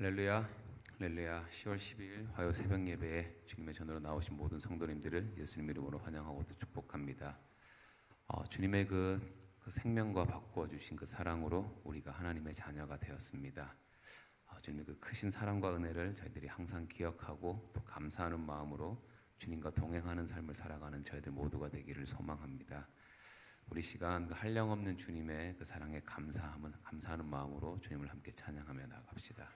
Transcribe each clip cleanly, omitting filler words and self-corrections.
할렐루야, 할렐루야. 10월 12일 화요 새벽 예배에 주님의 전으로 나오신 모든 성도님들을 예수님 이름으로 환영하고 또 축복합니다. 주님의 그 생명과 바꾸어 주신 그 사랑으로 우리가 하나님의 자녀가 되었습니다. 주님의 그 크신 사랑과 은혜를 저희들이 항상 기억하고 또 감사하는 마음으로 주님과 동행하는 삶을 살아가는 저희들 모두가 되기를 소망합니다. 우리 시간 그 한량없는 주님의 그 사랑에 감사하는 마음으로 주님을 함께 찬양하며 나갑시다.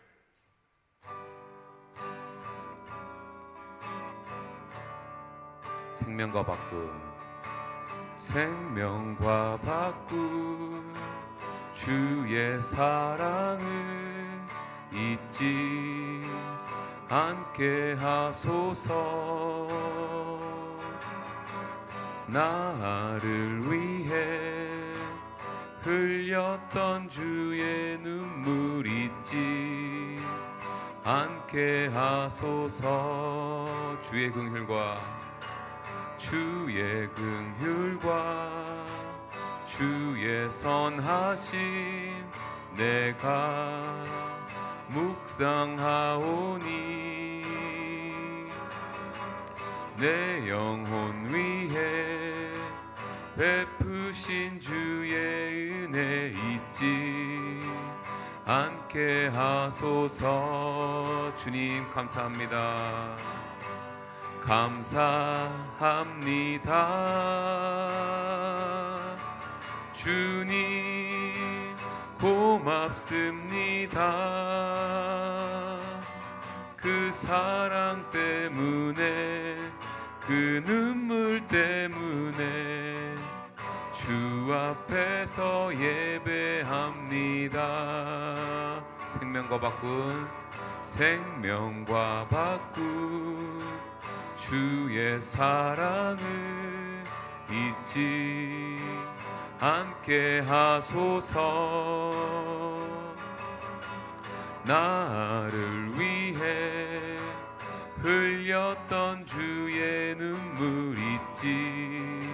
생명과 바꾼 주의 사랑을 잊지 않게 하소서. 나를 위해 흘렸던 주의 눈물 잊지 않게 하소서. 주의 긍휼과 주의 선하심 내가 묵상하오니 내 영혼 위에 베푸신 주의 은혜 잊지 않게 하소서. 주님 감사합니다. 감사합니다. 주님 고맙습니다. 그 사랑 때문에 그 눈물 때문에 주 앞에서 예배합니다. 생명과 바꾼 주의 사랑을 잊지 않게 하소서. 나를 위해 흘렸던 주의 눈물 잊지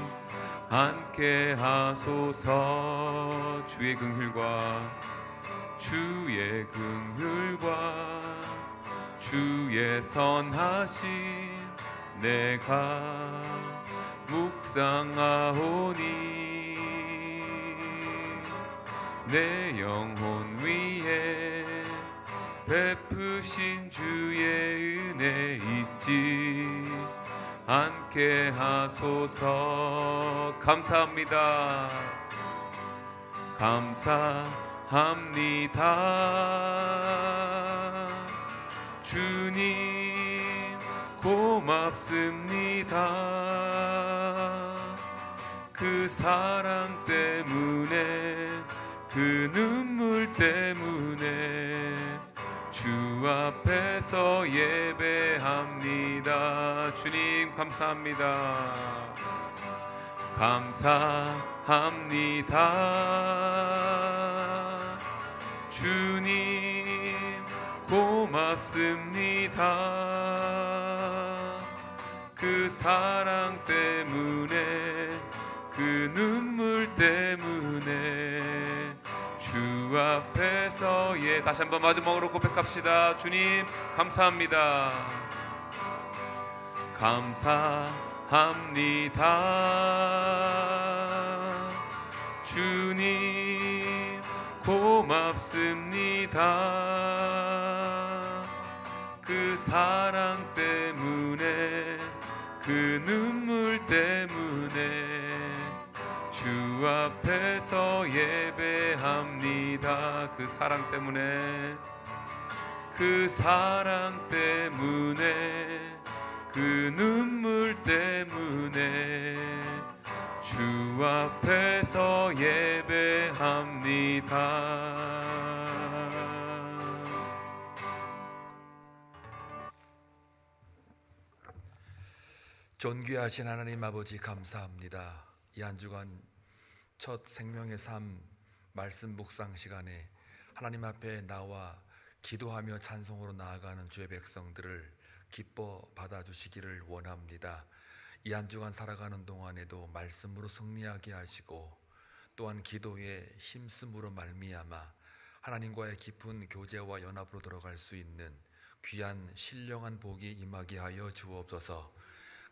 않게 하소서. 주의 긍휼과 주의 선하심 내가 묵상하오니 내 영혼 위에 베푸신 주의 은혜 잊지 않게 하소서. 감사합니다. 주님 고맙습니다. 그 사랑 때문에 그 눈물 때문에 주 앞에서 예배합니다. 주님 감사합니다. 주님 고맙습니다. 그 사랑 때문에 그 눈물 때문에 주 앞에서 다시 한번 마지막으로 고백합시다. 주님 감사합니다. 주님 고맙습니다. 그 사랑 때문에 그 눈물 때문에 주 앞에서 예배합니다. 그 사랑 때문에 그 눈물 때문에 주 앞에서 예배합니다. 존귀하신 하나님 아버지 감사합니다. 이 한 주간 첫 생명의 삶 말씀 묵상 시간에 하나님 앞에 나와 기도하며 찬송으로 나아가는 주의 백성들을 기뻐 받아주시기를 원합니다. 이 한 주간 살아가는 동안에도 말씀으로 승리하게 하시고 또한 기도에 힘쓰므로 말미암아 하나님과의 깊은 교제와 연합으로 들어갈 수 있는 귀한 신령한 복이 임하게 하여 주옵소서.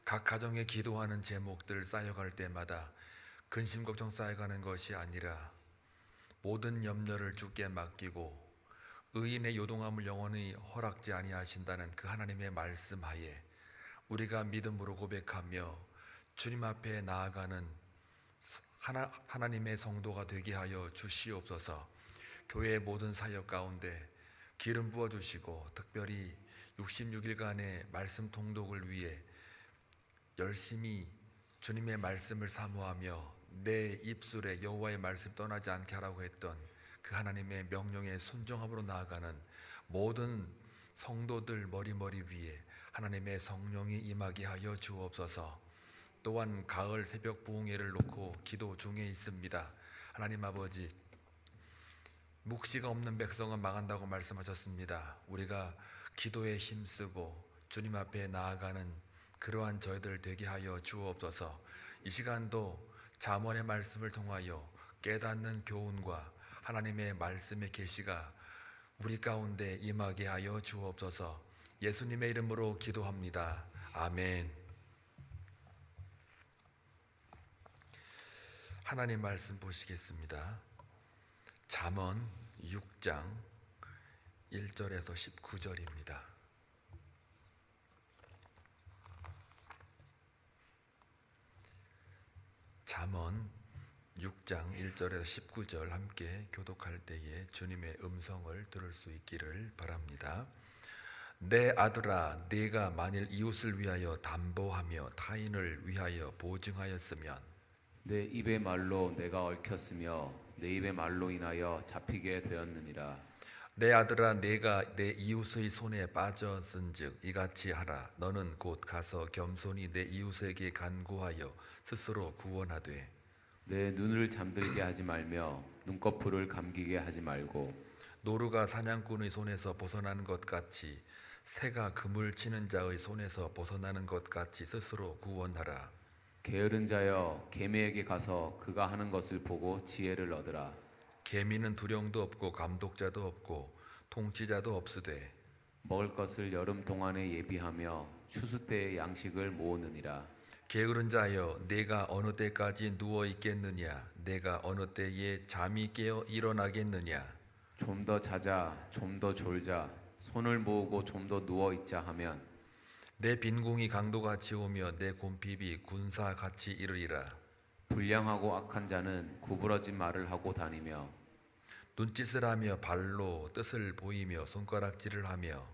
각 가정에 기도하는 제목들 쌓여갈 때마다 근심 걱정 쌓여가는 것이 아니라 모든 염려를 주께 맡기고 의인의 요동함을 영원히 허락지 아니하신다는 그 하나님의 말씀하에 우리가 믿음으로 고백하며 주님 앞에 나아가는 하나님의 성도가 되게 하여 주시옵소서. 교회의 모든 사역 가운데 기름 부어주시고 특별히 66일간의 말씀 통독을 위해 열심히 주님의 말씀을 사모하며 내 입술에 여호와의 말씀 떠나지 않게 하라고 했던 그 하나님의 명령에 순종함으로 나아가는 모든 성도들 머리머리 위에 하나님의 성령이 임하게 하여 주옵소서. 또한 가을 새벽 부흥회를 놓고 기도 중에 있습니다. 하나님 아버지, 묵시가 없는 백성은 망한다고 말씀하셨습니다. 우리가 기도에 힘쓰고 주님 앞에 나아가는 그러한 저희들 되게 하여 주옵소서. 이 시간도 잠언의 말씀을 통하여 깨닫는 교훈과 하나님의 말씀의 계시가 우리 가운데 임하게 하여 주옵소서. 예수님의 이름으로 기도합니다. 아멘. 하나님 말씀 보시겠습니다. 잠언 6장 1절에서 19절입니다. 잠언 6장 1절에서 19절 함께 교독할 때에 주님의 음성을 들을 수 있기를 바랍니다. 내 아들아, 네가 만일 이웃을 위하여 담보하며 타인을 위하여 보증하였으면 내 입의 말로 내가 얽혔으며 내 입의 말로 인하여 잡히게 되었느니라. 내 아들아, 네가 내 이웃의 손에 빠졌은즉 이같이 하라. 너는 곧 가서 겸손히 내 이웃에게 간구하여 스스로 구원하되 내 눈을 잠들게 하지 말며 눈꺼풀을 감기게 하지 말고 노루가 사냥꾼의 손에서 벗어나는 것 같이 새가 그물 치는 자의 손에서 벗어나는 것 같이 스스로 구원하라. 게으른 자여 개미에게 가서 그가 하는 것을 보고 지혜를 얻으라. 개미는 두령도 없고 감독자도 없고 통치자도 없으되 먹을 것을 여름 동안에 예비하며 추수 때의 양식을 모으느니라. 게으른 자여 네가 어느 때까지 누워 있겠느냐? 내가 어느 때에 잠이 깨어 일어나겠느냐? 좀 더 자자, 좀 더 졸자, 손을 모으고 좀 더 누워 있자 하면 내 빈궁이 강도같이 오며 내 곰핍이 군사같이 이르리라. 불량하고 악한 자는 구부러진 말을 하고 다니며 눈짓을 하며 발로 뜻을 보이며 손가락질을 하며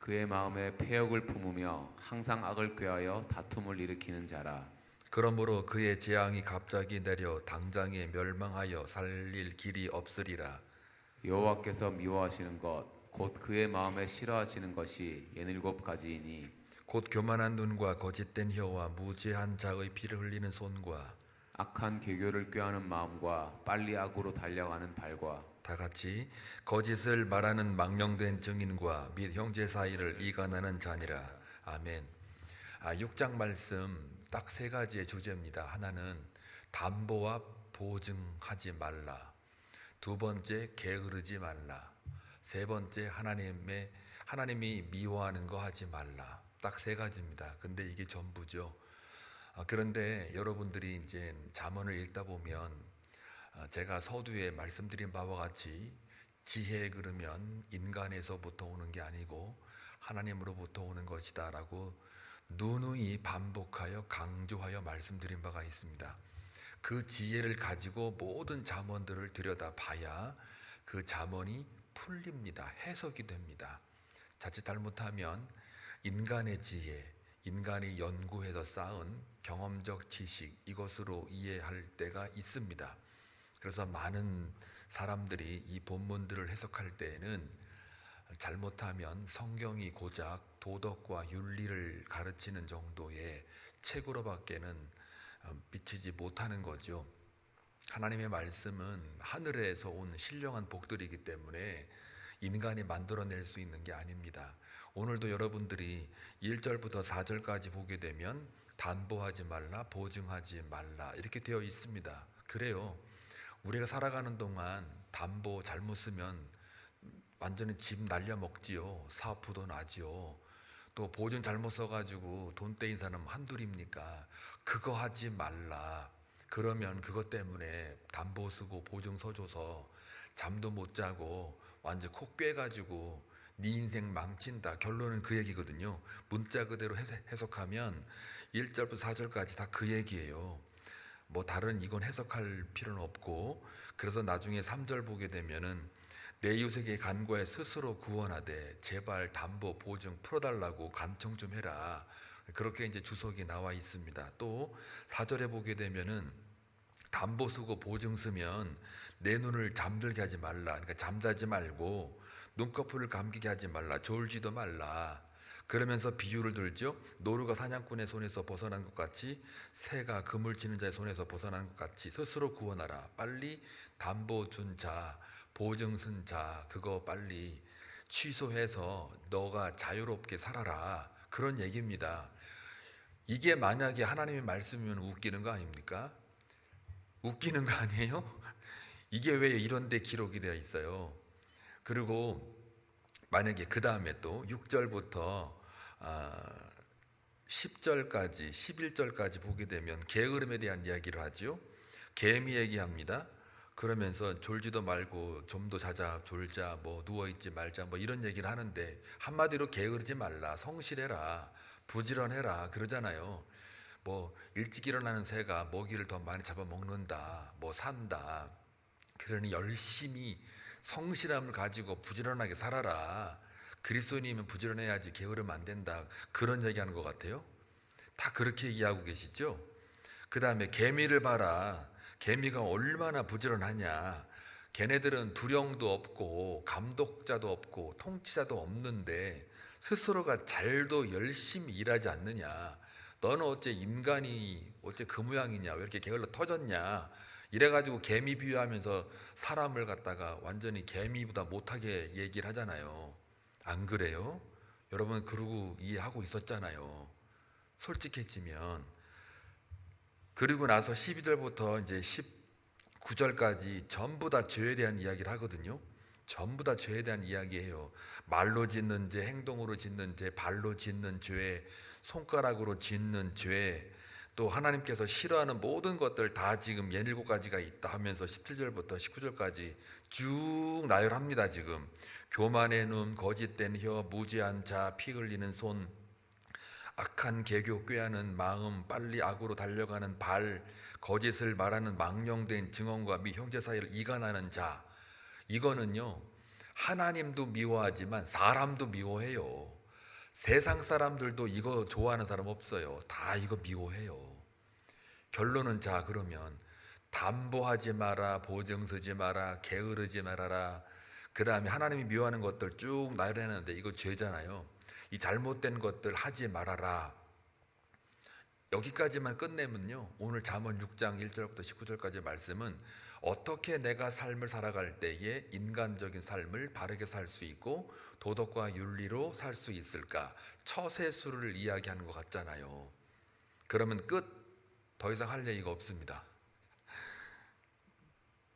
그의 마음에 패역을 품으며 항상 악을 꾀하여 다툼을 일으키는 자라. 그러므로 그의 재앙이 갑자기 내려 당장에 멸망하여 살릴 길이 없으리라. 여호와께서 미워하시는 것 곧 그의 마음에 싫어하시는 것이 67가지이니 곧 교만한 눈과 거짓된 혀와 무죄한 자의 피를 흘리는 손과 악한 계교를 꾀하는 마음과 빨리 악으로 달려가는 발과 다 같이 거짓을 말하는 망령된 증인과 및 형제 사이를 이간하는 자니라. 아멘. 6장 말씀 딱 세 가지의 주제입니다. 하나는 담보와 보증하지 말라. 두 번째 게으르지 말라. 세 번째 하나님이 미워하는 거 하지 말라. 딱 세 가지입니다. 근데 이게 전부죠. 그런데 여러분들이 이제 잠언을 읽다 보면 제가 서두에 말씀드린 바와 같이 지혜에 그르면 인간에서부터 오는 게 아니고 하나님으로부터 오는 것이다 라고 누누이 반복하여 강조하여 말씀드린 바가 있습니다. 그 지혜를 가지고 모든 잠언들을 들여다봐야 그 잠언이 풀립니다. 해석이 됩니다. 자칫 잘못하면 인간의 지혜, 인간이 연구해서 쌓은 경험적 지식 이것으로 이해할 때가 있습니다. 그래서 많은 사람들이 이 본문들을 해석할 때에는 잘못하면 성경이 고작 도덕과 윤리를 가르치는 정도의 책으로밖에는 미치지 못하는 거죠. 하나님의 말씀은 하늘에서 온 신령한 복들이기 때문에 인간이 만들어낼 수 있는 게 아닙니다. 오늘도 여러분들이 1절부터 4절까지 보게 되면 담보하지 말라, 보증하지 말라 이렇게 되어 있습니다. 그래요. 우리가 살아가는 동안 담보 잘못 쓰면 완전히 집 날려먹지요. 사업부도 나지요. 또 보증 잘못 써가지고 돈 떼인 사람 한둘입니까? 그거 하지 말라. 그러면 그것 때문에 담보 쓰고 보증 서줘서 잠도 못 자고 완전 코 꿰가지고 네 인생 망친다. 결론은 그 얘기거든요. 문자 그대로 해석하면 1절부터 4절까지 다 그 얘기예요. 뭐 다른 이건 해석할 필요는 없고, 그래서 나중에 3절 보게 되면은 내 이웃에게 간구해 스스로 구원하되 제발 담보 보증 풀어달라고 간청 좀 해라. 그렇게 이제 주석이 나와 있습니다. 또 4절에 보게 되면은 담보 쓰고 보증 쓰면 내 눈을 잠들게 하지 말라. 그러니까 잠자지 말고 눈꺼풀을 감기게 하지 말라. 졸지도 말라. 그러면서 비유를 들죠. 노루가 사냥꾼의 손에서 벗어난 것 같이 새가 그물 치는 자의 손에서 벗어난 것 같이 스스로 구원하라. 빨리 담보 준 자, 보증 쓴 자, 그거 빨리 취소해서 너가 자유롭게 살아라. 그런 얘기입니다. 이게 만약에 하나님의 말씀이면 웃기는 거 아닙니까? 웃기는 거 아니에요? 이게 왜 이런 데 기록이 되어 있어요? 그리고 만약에 그 다음에 또 6절부터 10절까지 11절까지 보게 되면 게으름에 대한 이야기를 하죠. 개미 얘기합니다. 그러면서 졸지도 말고 좀 더 자자, 졸자, 뭐 누워있지 말자, 뭐 이런 얘기를 하는데 한마디로 게으르지 말라, 성실해라, 부지런해라 그러잖아요. 뭐 일찍 일어나는 새가 먹이를 더 많이 잡아먹는다, 뭐 산다. 그러니 열심히 성실함을 가지고 부지런하게 살아라. 그리스도인이면 부지런해야지 게으르면 안 된다. 그런 얘기하는 것 같아요. 다 그렇게 이해하고 계시죠? 그 다음에 개미를 봐라. 개미가 얼마나 부지런하냐. 걔네들은 두령도 없고 감독자도 없고 통치자도 없는데 스스로가 잘도 열심히 일하지 않느냐. 너는 어째 인간이 어째 그 모양이냐. 왜 이렇게 게을러 터졌냐. 이래가지고 개미 비유하면서 사람을 갖다가 완전히 개미보다 못하게 얘기를 하잖아요. 안 그래요? 여러분 그러고 이해하고 있었잖아요. 솔직해지면. 그리고 나서 12절부터 이제 19절까지 전부 다 죄에 대한 이야기를 하거든요. 전부 다 죄에 대한 이야기예요. 말로 짓는 죄, 행동으로 짓는 죄, 발로 짓는 죄, 손가락으로 짓는 죄, 또 하나님께서 싫어하는 모든 것들 다 지금 17가지가 있다 하면서 17절부터 19절까지 쭉 나열합니다. 지금 교만의 눈, 거짓된 혀, 무지한 자, 피 흘리는 손, 악한 계교, 꾀하는 마음, 빨리 악으로 달려가는 발, 거짓을 말하는 망령된 증언과 미 형제 사이를 이간하는 자. 이거는요 하나님도 미워하지만 사람도 미워해요. 세상 사람들도 이거 좋아하는 사람 없어요. 다 이거 미워해요. 결론은 자 그러면 담보하지 마라, 보증 서지 마라, 게으르지 말아라. 그 다음에 하나님이 미워하는 것들 쭉 나열해놨는데 이거 죄잖아요. 이 잘못된 것들 하지 말아라. 여기까지만 끝내면요 오늘 잠언 6장 1절부터 19절까지의 말씀은 어떻게 내가 삶을 살아갈 때에 인간적인 삶을 바르게 살 수 있고 도덕과 윤리로 살 수 있을까? 처세술을 이야기하는 것 같잖아요. 그러면 끝. 더 이상 할 얘기가 없습니다.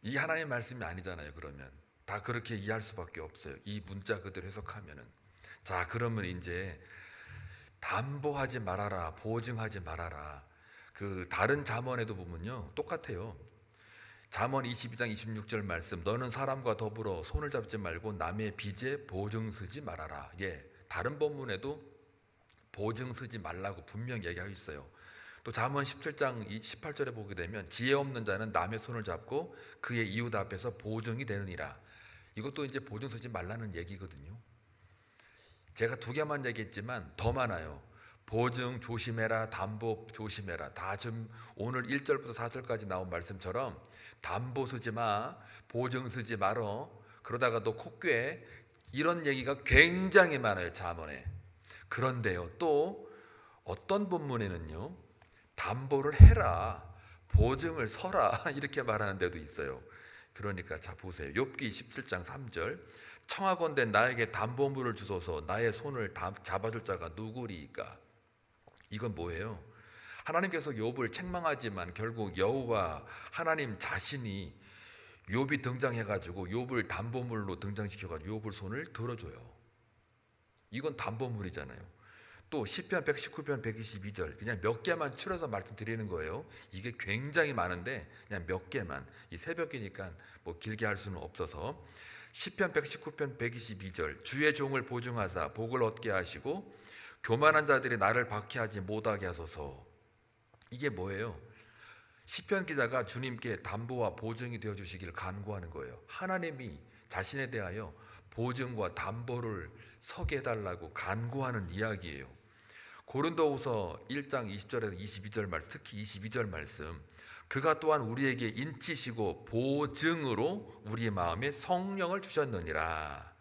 이 하나님의 말씀이 아니잖아요. 그러면 다 그렇게 이해할 수밖에 없어요. 이 문자 그대로 해석하면은. 자 그러면 이제 담보하지 말아라, 보증하지 말아라. 그 다른 잠언에도 보면요 똑같아요. 잠언 22장 26절 말씀, 너는 사람과 더불어 손을 잡지 말고 남의 빚에 보증 서지 말아라. 예, 다른 본문에도 보증 서지 말라고 분명히 얘기하고 있어요. 또 잠언 17장 18절에 보게 되면 지혜 없는 자는 남의 손을 잡고 그의 이웃 앞에서 보증이 되느니라. 이것도 이제 보증 서지 말라는 얘기거든요. 제가 두 개만 얘기했지만 더 많아요. 보증 조심해라, 담보 조심해라. 다 지금 오늘 1절부터 4절까지 나온 말씀처럼 담보 쓰지 마, 보증 쓰지 말어. 그러다가 너 콧괴. 이런 얘기가 굉장히 많아요. 잠언에. 그런데요 또 어떤 본문에는요 담보를 해라, 보증을 서라 이렇게 말하는 데도 있어요. 그러니까 자 보세요. 욥기 17장 3절, 청하건대 나에게 담보물을 주소서, 나의 손을 잡아줄 자가 누구리이까. 이건 뭐예요? 하나님께서 욥을 책망하지만 결국 여호와 하나님 자신이 욥이 등장해가지고 욥을 담보물로 등장시켜가지고 욥을 손을 들어줘요. 이건 담보물이잖아요. 또 시편 119편 122절 그냥 몇 개만 추려서 말씀드리는 거예요. 이게 굉장히 많은데 그냥 몇 개만, 이 새벽이니까 뭐 길게 할 수는 없어서. 시편 119편 122절 주의 종을 보증하사 복을 얻게 하시고 교만한 자들이 나를 박해하지 못하게 하소서. 이게 뭐예요? 시편 기자가 주님께 담보와 보증이 되어 주시기를 간구하는 거예요. 하나님이 자신에 대하여 보증과 담보를 서게 해달라고 간구하는 이야기예요. 고린도후서 1장 20절에서 22절 말씀, 특히 22절 말씀, 그가 또한 우리에게 인치시고 보증으로 우리 마음에 성령을 주셨느니라.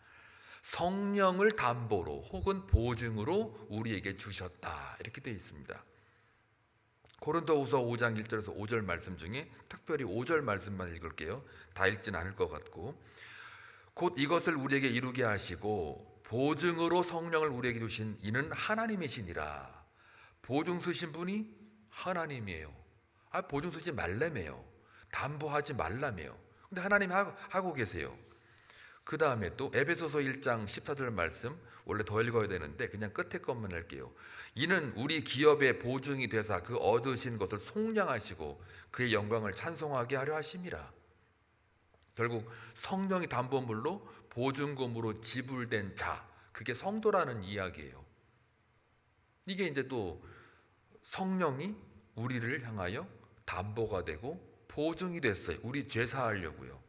성령을 담보로 혹은 보증으로 우리에게 주셨다, 이렇게 되어 있습니다. 고린도후서 5장 1절에서 5절 말씀 중에 특별히 5절 말씀만 읽을게요. 다 읽진 않을 것 같고, 곧 이것을 우리에게 이루게 하시고 보증으로 성령을 우리에게 주신 이는 하나님이시니라. 보증 쓰신 분이 하나님이에요. 보증 쓰지 말라며요. 담보하지 말라며요. 근데 하나님 하고 계세요. 그 다음에 또 에베소서 1장 14절 말씀, 원래 더 읽어야 되는데 그냥 끝에 것만 할게요. 이는 우리 기업의 보증이 되사 그 얻으신 것을 속량하시고 그의 영광을 찬송하게 하려 하심이라. 결국 성령이 담보물로 보증금으로 지불된 자, 그게 성도라는 이야기예요. 이게 이제 또 성령이 우리를 향하여 담보가 되고 보증이 됐어요. 우리 죄 사하려고요.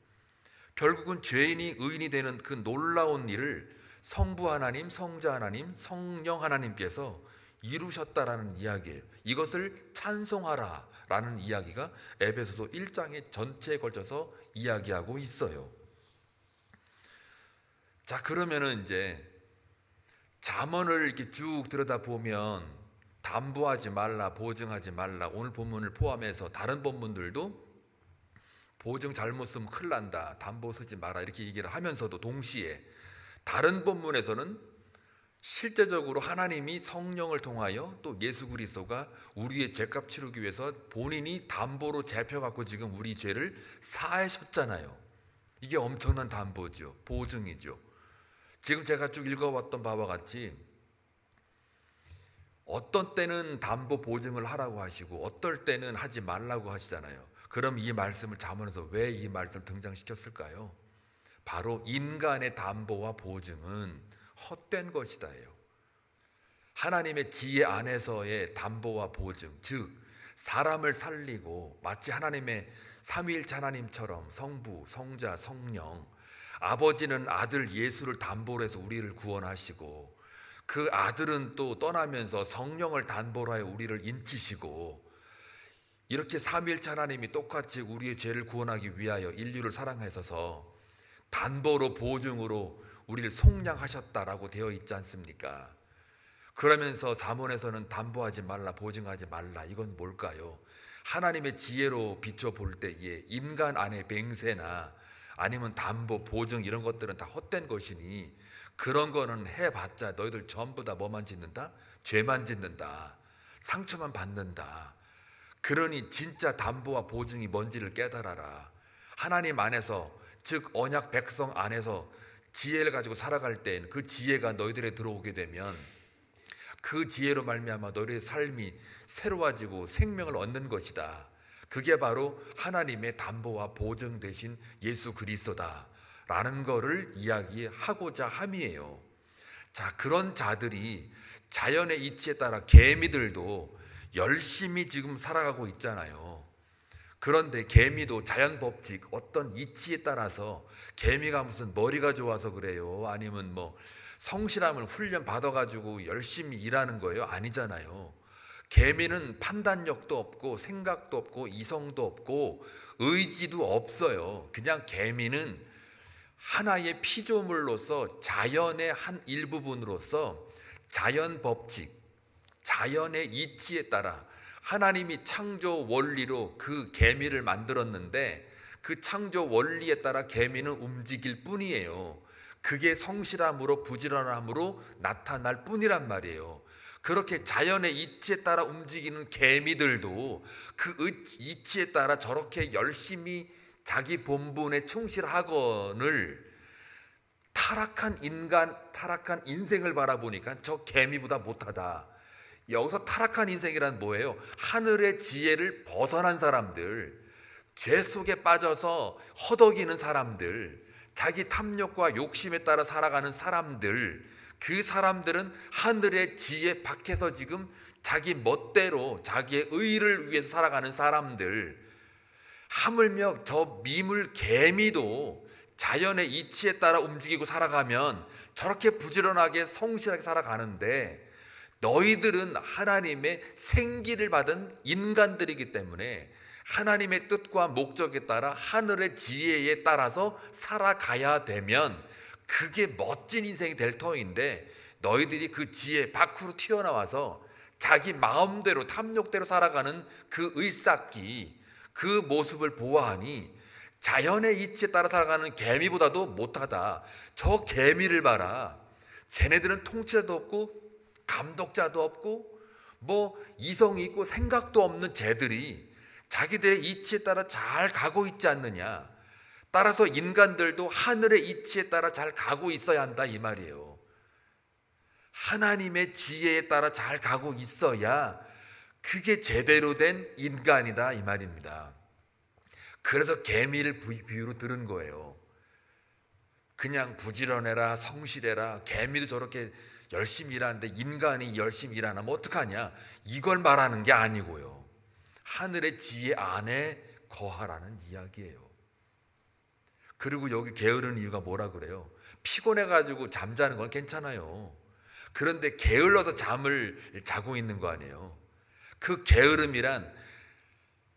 결국은 죄인이 의인이 되는 그 놀라운 일을 성부 하나님, 성자 하나님, 성령 하나님께서 이루셨다라는 이야기예요. 이것을 찬송하라 라는 이야기가 에베소서 1장의 전체에 걸쳐서 이야기하고 있어요. 자, 그러면은 이제 잠언을 이렇게 쭉 들여다보면 담보하지 말라, 보증하지 말라, 오늘 본문을 포함해서 다른 본문들도 보증 잘못 쓰면 큰일 난다, 담보 쓰지 마라, 이렇게 얘기를 하면서도 동시에 다른 본문에서는 실제적으로 하나님이 성령을 통하여 또 예수 그리스도가 우리의 죄값 치르기 위해서 본인이 담보로 잡혀갖고 지금 우리 죄를 사하셨잖아요. 이게 엄청난 담보죠. 보증이죠. 지금 제가 쭉 읽어봤던 바와 같이 어떤 때는 담보 보증을 하라고 하시고 어떨 때는 하지 말라고 하시잖아요. 그럼 이 말씀을 잠언에서 왜 이 말씀을 등장시켰을까요? 바로 인간의 담보와 보증은 헛된 것이다예요. 하나님의 지혜 안에서의 담보와 보증, 즉 사람을 살리고 마치 하나님의 삼위일체 하나님처럼 성부, 성자, 성령, 아버지는 아들 예수를 담보로 해서 우리를 구원하시고 그 아들은 또 떠나면서 성령을 담보로 하여 우리를 인치시고, 이렇게 삼위일체 하나님이 똑같이 우리의 죄를 구원하기 위하여 인류를 사랑하셔서 담보로 보증으로 우리를 속량하셨다라고 되어 있지 않습니까? 그러면서 잠언에서는 담보하지 말라, 보증하지 말라, 이건 뭘까요? 하나님의 지혜로 비춰볼 때에 인간 안에 맹세나 아니면 담보, 보증 이런 것들은 다 헛된 것이니 그런 거는 해봤자 너희들 전부 다 뭐만 짓는다? 죄만 짓는다, 상처만 받는다. 그러니 진짜 담보와 보증이 뭔지를 깨달아라. 하나님 안에서, 즉 언약 백성 안에서 지혜를 가지고 살아갈 땐 그 지혜가 너희들에 들어오게 되면 그 지혜로 말미암아 너희의 삶이 새로워지고 생명을 얻는 것이다. 그게 바로 하나님의 담보와 보증 되신 예수 그리스도다 라는 거를 이야기하고자 함이에요. 자, 그런 자들이 자연의 이치에 따라 개미들도 열심히 지금 살아가고 있잖아요. 그런데 개미도 자연 법칙, 어떤 이치에 따라서, 개미가 무슨 머리가 좋아서 그래요? 아니면 뭐 성실함을 훈련 받아가지고 열심히 일하는 거예요? 아니잖아요. 개미는 판단력도 없고 생각도 없고 이성도 없고 의지도 없어요. 그냥 개미는 하나의 피조물로서 자연의 한 일부분으로서 자연 법칙, 자연의 이치에 따라 하나님이 창조 원리로 그 개미를 만들었는데 그 창조 원리에 따라 개미는 움직일 뿐이에요. 그게 성실함으로 부지런함으로 나타날 뿐이란 말이에요. 그렇게 자연의 이치에 따라 움직이는 개미들도 그 이치에 따라 저렇게 열심히 자기 본분에 충실하거늘 타락한 인간, 타락한 인생을 바라보니까 저 개미보다 못하다. 여기서 타락한 인생이란 뭐예요? 하늘의 지혜를 벗어난 사람들, 죄 속에 빠져서 허덕이는 사람들, 자기 탐욕과 욕심에 따라 살아가는 사람들, 그 사람들은 하늘의 지혜 밖에서 지금 자기 멋대로 자기의 의를 위해서 살아가는 사람들, 하물며 저 미물 개미도 자연의 이치에 따라 움직이고 살아가면 저렇게 부지런하게 성실하게 살아가는데, 너희들은 하나님의 생기를 받은 인간들이기 때문에 하나님의 뜻과 목적에 따라 하늘의 지혜에 따라서 살아가야 되면 그게 멋진 인생이 될 터인데, 너희들이 그 지혜 밖으로 튀어나와서 자기 마음대로 탐욕대로 살아가는 그 의싹기, 그 모습을 보아하니 자연의 이치에 따라 살아가는 개미보다도 못하다. 저 개미를 봐라. 쟤네들은 통치자도 없고 감독자도 없고 뭐 이성이 있고 생각도 없는 쟤들이 자기들의 이치에 따라 잘 가고 있지 않느냐. 따라서 인간들도 하늘의 이치에 따라 잘 가고 있어야 한다 이 말이에요. 하나님의 지혜에 따라 잘 가고 있어야 그게 제대로 된 인간이다 이 말입니다. 그래서 개미를 비유로 들은 거예요. 그냥 부지런해라, 성실해라, 개미도 저렇게 열심히 일하는데 인간이 열심히 일하면 어떡하냐, 이걸 말하는 게 아니고요, 하늘의 지혜 안에 거하라는 이야기예요. 그리고 여기 게으르는 이유가 뭐라 그래요? 피곤해가지고 잠자는 건 괜찮아요. 그런데 게을러서 잠을 자고 있는 거 아니에요. 그 게으름이란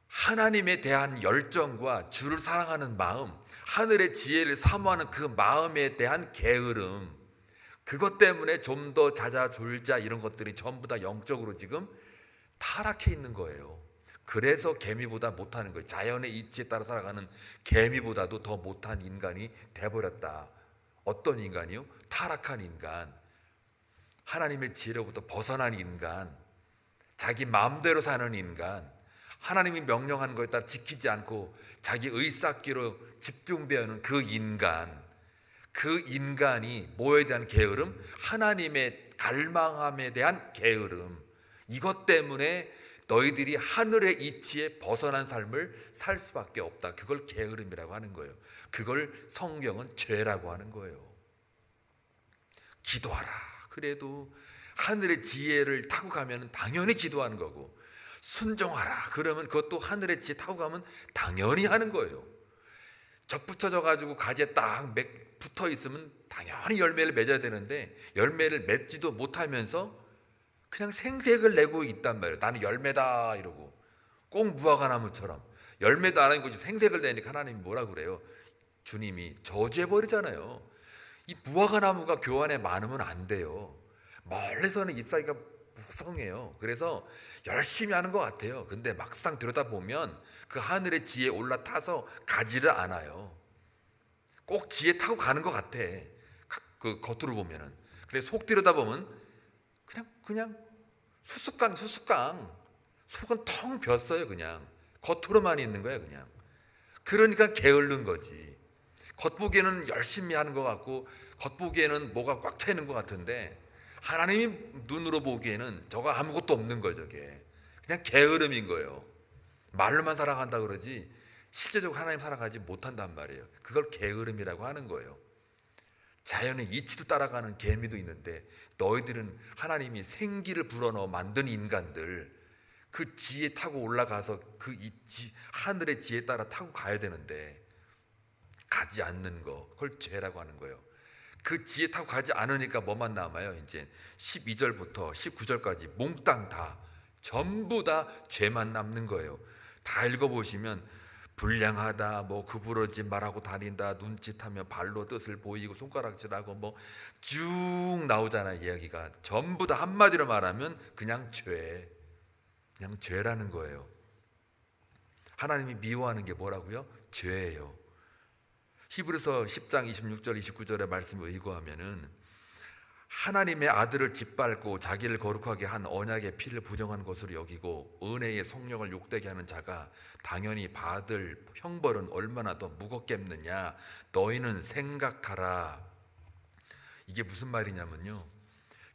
하나님에 대한 열정과 주를 사랑하는 마음, 하늘의 지혜를 사모하는 그 마음에 대한 게으름, 그것 때문에 좀 더 자자 졸자 이런 것들이 전부 다 영적으로 지금 타락해 있는 거예요. 그래서 개미보다 못하는 거예요. 자연의 이치에 따라 살아가는 개미보다도 더 못한 인간이 돼버렸다. 어떤 인간이요? 타락한 인간, 하나님의 지혜로부터 벗어난 인간, 자기 마음대로 사는 인간, 하나님이 명령하는 것에 따라 지키지 않고 자기 의싹기로 집중되는 그 인간, 그 인간이 뭐에 대한 게으름? 하나님의 갈망함에 대한 게으름. 이것 때문에 너희들이 하늘의 이치에 벗어난 삶을 살 수밖에 없다. 그걸 게으름이라고 하는 거예요. 그걸 성경은 죄라고 하는 거예요. 기도하라. 그래도 하늘의 지혜를 타고 가면 당연히 기도하는 거고, 순종하라. 그러면 그것도 하늘의 지혜 타고 가면 당연히 하는 거예요. 접붙여져 가지고 가지에 딱 붙어 있으면 당연히 열매를 맺어야 되는데 열매를 맺지도 못하면서 그냥 생색을 내고 있단 말이에요. 나는 열매다 이러고, 꼭 무화과나무처럼 열매도 안 하는 것이 생색을 내니까 하나님이 뭐라 그래요? 주님이 저주해버리잖아요. 이 무화과나무가 교환에 많으면 안 돼요. 멀리서는 잎사귀가 무성해요. 그래서 열심히 하는 것 같아요. 근데 막상 들여다보면 그 하늘의 지혜에 올라타서 가지를 않아요. 꼭 지혜 타고 가는 것 같아, 그 겉으로 보면은. 그래 속 들여다보면 그냥 수수깡 속은 텅 비었어요. 그냥 겉으로만 있는 거예요. 그냥. 그러니까 게으른 거지. 겉보기에는 열심히 하는 것 같고 겉보기에는 뭐가 꽉 차 있는 것 같은데 하나님이 눈으로 보기에는 저거 아무것도 없는 거예요. 저게 그냥 게으름인 거예요. 말로만 살아간다 그러지 실제적으로 하나님 살아가지 못한단 말이에요. 그걸 게으름이라고 하는 거예요. 자연의 이치도 따라가는 개미도 있는데 너희들은 하나님이 생기를 불어넣어 만든 인간들, 그 지혜 타고 올라가서 그 이치, 하늘의 지혜에 따라 타고 가야 되는데 가지 않는 거, 그걸 죄라고 하는 거예요. 그 지혜 타고 가지 않으니까 뭐만 남아요? 이제 12절부터 19절까지 몽땅 다 전부 다 죄만 남는 거예요. 다 읽어보시면 불량하다, 뭐 구부러지 말하고 다닌다, 눈짓하며 발로 뜻을 보이고 손가락질하고 뭐 쭉 나오잖아요. 이야기가 전부 다 한마디로 말하면 그냥 죄, 그냥 죄라는 거예요. 하나님이 미워하는 게 뭐라고요? 죄예요. 히브리서 10장 26절 29절의 말씀을 의거하면은 하나님의 아들을 짓밟고 자기를 거룩하게 한 언약의 피를 부정한 것으로 여기고 은혜의 성령을 욕되게 하는 자가 당연히 받을 형벌은 얼마나 더 무겁겠느냐 너희는 생각하라. 이게 무슨 말이냐면요,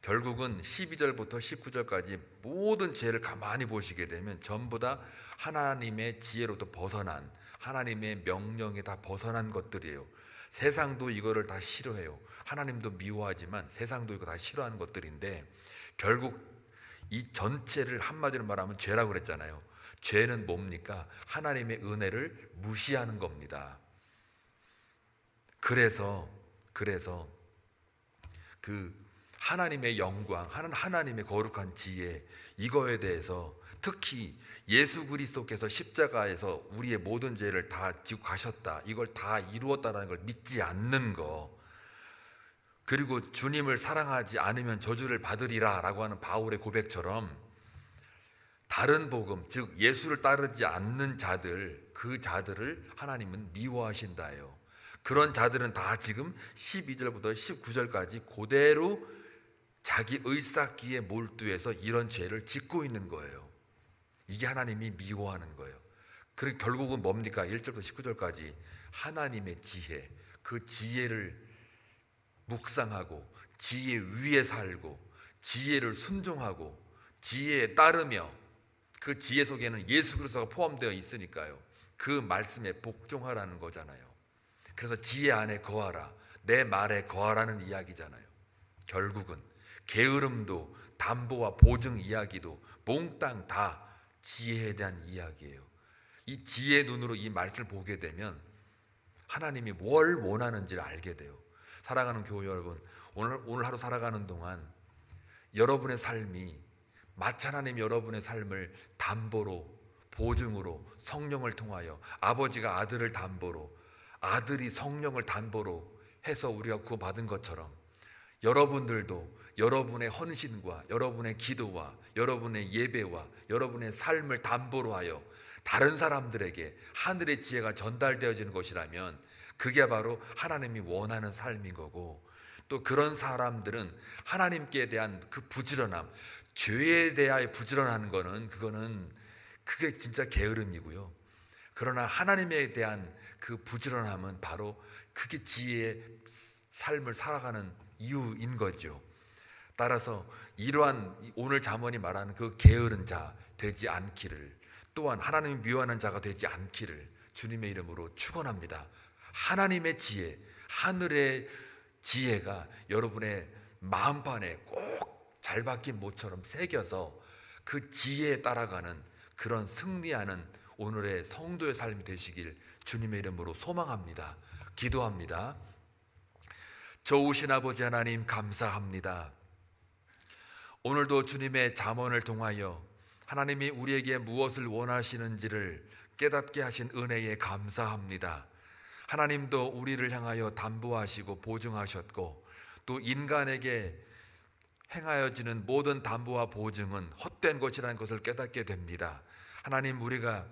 결국은 12절부터 19절까지 모든 죄를 가만히 보시게 되면 전부 다 하나님의 지혜로부터 벗어난, 하나님의 명령에 다 벗어난 것들이에요. 세상도 이거를 다 싫어해요. 하나님도 미워하지만 세상도 이거 다 싫어하는 것들인데, 결국 이 전체를 한마디로 말하면 죄라고 그랬잖아요. 죄는 뭡니까? 하나님의 은혜를 무시하는 겁니다. 그래서 그 하나님의 영광, 하나님의 거룩한 지혜, 이거에 대해서 특히 예수 그리스도께서 십자가에서 우리의 모든 죄를 다 지고 가셨다, 이걸 다 이루었다는 걸 믿지 않는 거, 그리고 주님을 사랑하지 않으면 저주를 받으리라 라고 하는 바울의 고백처럼 다른 복음, 즉 예수를 따르지 않는 자들, 그 자들을 하나님은 미워하신다예요. 그런 자들은 다 지금 12절부터 19절까지 그대로 자기 의싹기에 몰두해서 이런 죄를 짓고 있는 거예요. 이게 하나님이 미워하는 거예요. 그리고 결국은 뭡니까? 1절부터 19절까지 하나님의 지혜, 그 지혜를 묵상하고 지혜 위에 살고 지혜를 순종하고 지혜에 따르며, 그 지혜 속에는 예수 그리스도가 포함되어 있으니까요, 그 말씀에 복종하라는 거잖아요. 그래서 지혜 안에 거하라, 내 말에 거하라는 이야기잖아요. 결국은 게으름도 담보와 보증 이야기도 몽땅 다 지혜에 대한 이야기예요. 이 지혜의 눈으로 이 말씀을 보게 되면 하나님이 뭘 원하는지를 알게 돼요. 사랑하는 교회 여러분, 오늘 하루 살아가는 동안 여러분의 삶이 마치 하나님 여러분의 삶을 담보로, 보증으로, 성령을 통하여, 아버지가 아들을 담보로, 아들이 성령을 담보로 해서 우리가 구원받은 것처럼 여러분들도 여러분의 헌신과 여러분의 기도와 여러분의 예배와 여러분의 삶을 담보로 하여 다른 사람들에게 하늘의 지혜가 전달되어지는 것이라면 그게 바로 하나님이 원하는 삶인 거고, 또 그런 사람들은 하나님께 대한 그 부지런함, 죄에 대하여 부지런한 거는 그게 진짜 게으름이고요. 그러나 하나님에 대한 그 부지런함은 바로 그게 지혜의 삶을 살아가는 이유인 거죠. 따라서 이러한 오늘 잠언이 말하는 그 게으른 자 되지 않기를, 또한 하나님이 미워하는 자가 되지 않기를 주님의 이름으로 축원합니다. 하나님의 지혜, 하늘의 지혜가 여러분의 마음판에 꼭 잘 박힌 못처럼 새겨서 그 지혜에 따라가는 그런 승리하는 오늘의 성도의 삶이 되시길 주님의 이름으로 소망합니다. 기도합니다. 좋으신 아버지 하나님, 감사합니다. 오늘도 주님의 잠언을 통하여 하나님이 우리에게 무엇을 원하시는지를 깨닫게 하신 은혜에 감사합니다. 하나님도 우리를 향하여 담보하시고 보증하셨고, 또 인간에게 행하여지는 모든 담보와 보증은 헛된 것이라는 것을 깨닫게 됩니다. 하나님, 우리가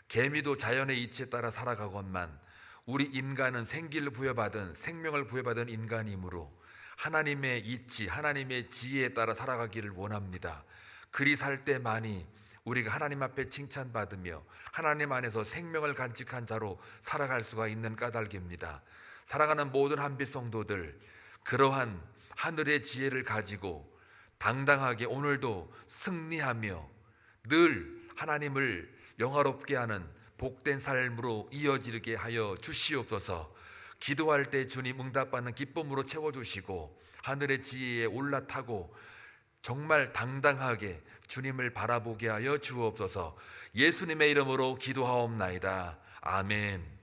개미도 자연의 이치에 따라 살아가건만 우리 인간은 생기를 부여받은, 생명을 부여받은 인간이므로 하나님의 이치, 하나님의 지혜에 따라 살아가기를 원합니다. 그리 살 때만이 우리가 하나님 앞에 칭찬받으며 하나님 안에서 생명을 간직한 자로 살아갈 수가 있는 까닭입니다. 사랑하는 모든 한빛 성도들, 그러한 하늘의 지혜를 가지고 당당하게 오늘도 승리하며 늘 하나님을 영화롭게 하는 복된 삶으로 이어지게 하여 주시옵소서. 기도할 때 주님 응답받는 기쁨으로 채워주시고 하늘의 지혜에 올라타고 정말 당당하게 주님을 바라보게 하여 주옵소서. 예수님의 이름으로 기도하옵나이다. 아멘.